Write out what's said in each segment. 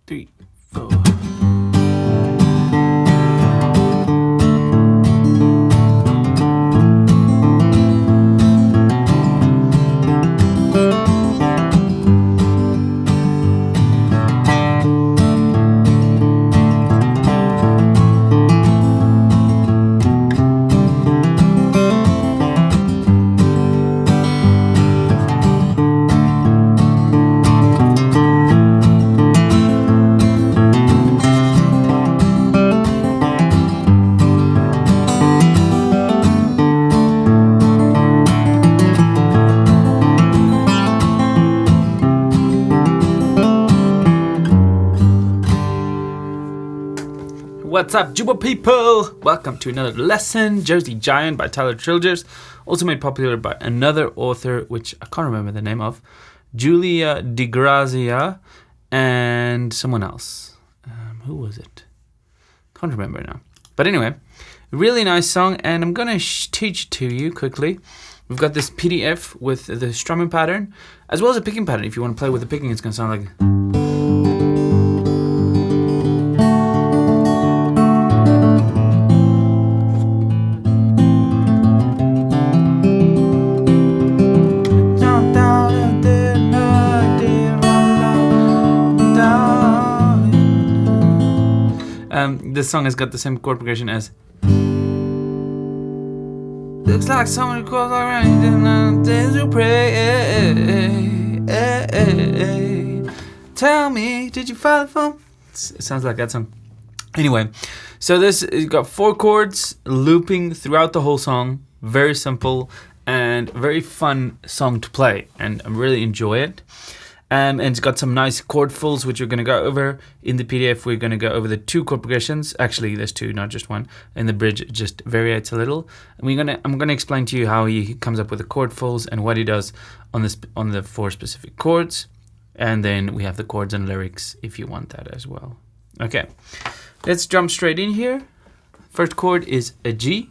3, 4. What's up, Jooba people? Welcome to another lesson, Jersey Giant by Tyler Childers, also made popular by another author, which I can't remember the name of, Julia DiGrazia, and someone else. Who was it? Can't remember now. But anyway, really nice song, and I'm gonna teach it to you quickly. We've got this PDF with the strumming pattern, as well as a picking pattern. If you want to play with the picking, it's gonna sound like... This song has got the same chord progression as looks like someone calls around and days will pray. Tell me, did you file the phone? It sounds like that song. Anyway, so this has got 4 chords looping throughout the whole song. Very simple and very fun song to play, and I really enjoy it. And it's got some nice chord fills, which we're going to go over. In the PDF, we're going to go over the 2 chord progressions. Actually, there's 2, not just 1. And the bridge just varies a little. And I'm going to explain to you how he comes up with the chord fills and what he does on the 4 specific chords. And then we have the chords and lyrics if you want that as well. Okay, let's jump straight in here. First chord is a G,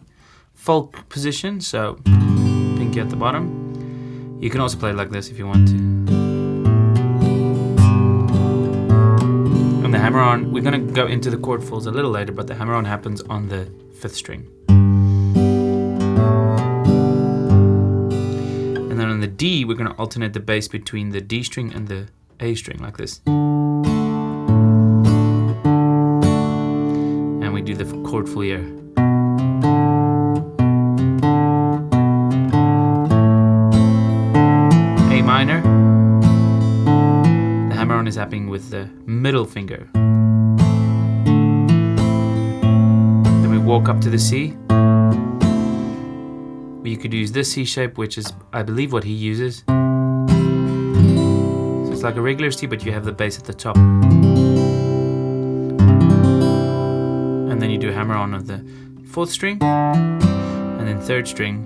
folk position, so pinky at the bottom. You can also play it like this if you want to. And the hammer on, we're going to go into the chord fills a little later, but the hammer on happens on the 5th string. And then on the D, we're going to alternate the bass between the D string and the A string, like this. And we do the chord fill here. A minor. Is happening with the middle finger. Then we walk up to the C. You could use this C shape, which is, I believe, what he uses. So it's like a regular C, but you have the bass at the top. And then you do a hammer on of the 4th string, and then 3rd string.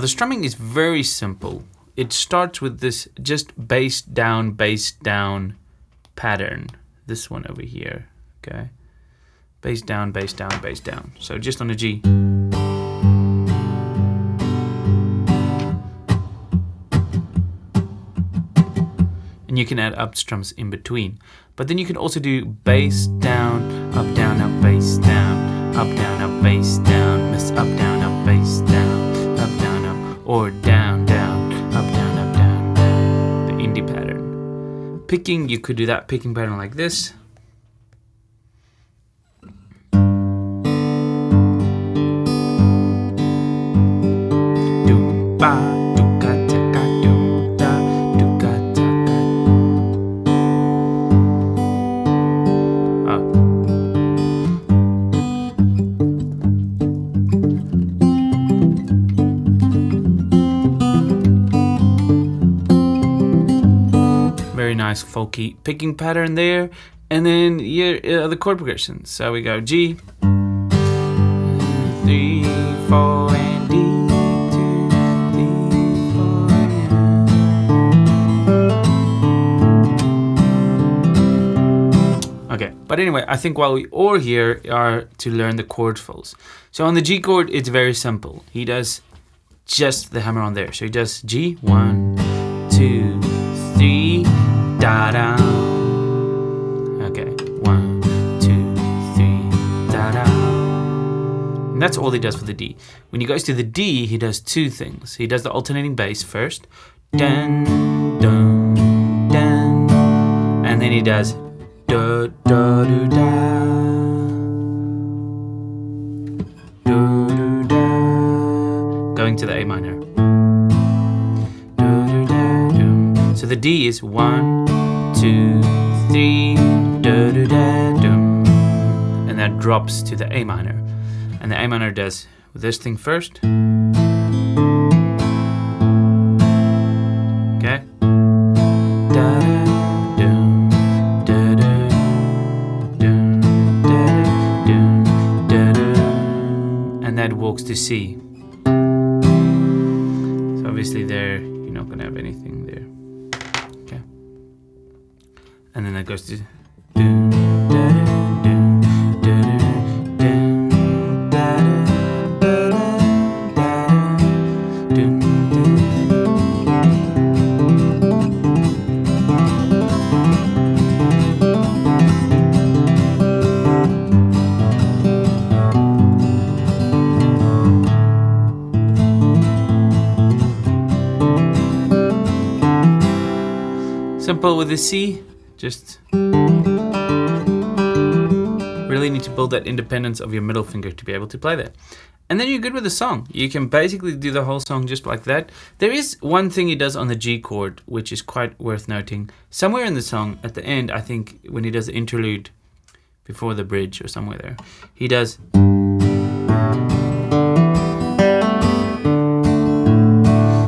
The strumming is very simple. It starts with this just bass down pattern. This one over here, okay? Bass down, bass down, bass down. So just on a G. And you can add up strums in between. But then you can also do bass down, up, bass down, up, bass down, miss up, bass down. Or down, up, down. The indie pattern. Picking, you could do that picking pattern like this. Nice folky picking pattern there, and then the chord progression. So we go G, 3, 4, and D, 2, 3, 4. Okay, but anyway, I think while we all here are to learn the chord fills. So on the G chord, it's very simple. He does just the hammer on there. So he does G, 1, 2, 3, da da. Okay, 1, 2, 3, da da. And that's all he does for the D. When he goes to the D, he does two things. He does the alternating bass first, dun dun dun, and then he does da da da da. Going to the A minor. So the D is 1, 2, 3, and that drops to the A minor. And the A minor does this thing first. Okay. And that walks to C. Obviously there, you're not going to have anything there. Okay. And then that goes to... Simple with the C, just really need to build that independence of your middle finger to be able to play that. And then you're good with the song. You can basically do the whole song just like that. There is one thing he does on the G chord, which is quite worth noting. Somewhere in the song, at the end, I think when he does the interlude before the bridge or somewhere there, he does...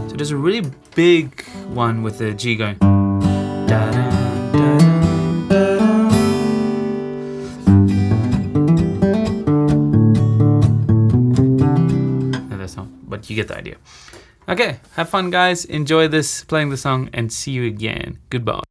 So there's a really big one with the G going... But you get the idea. Okay, have fun guys, enjoy this, playing the song, and see you again. Goodbye.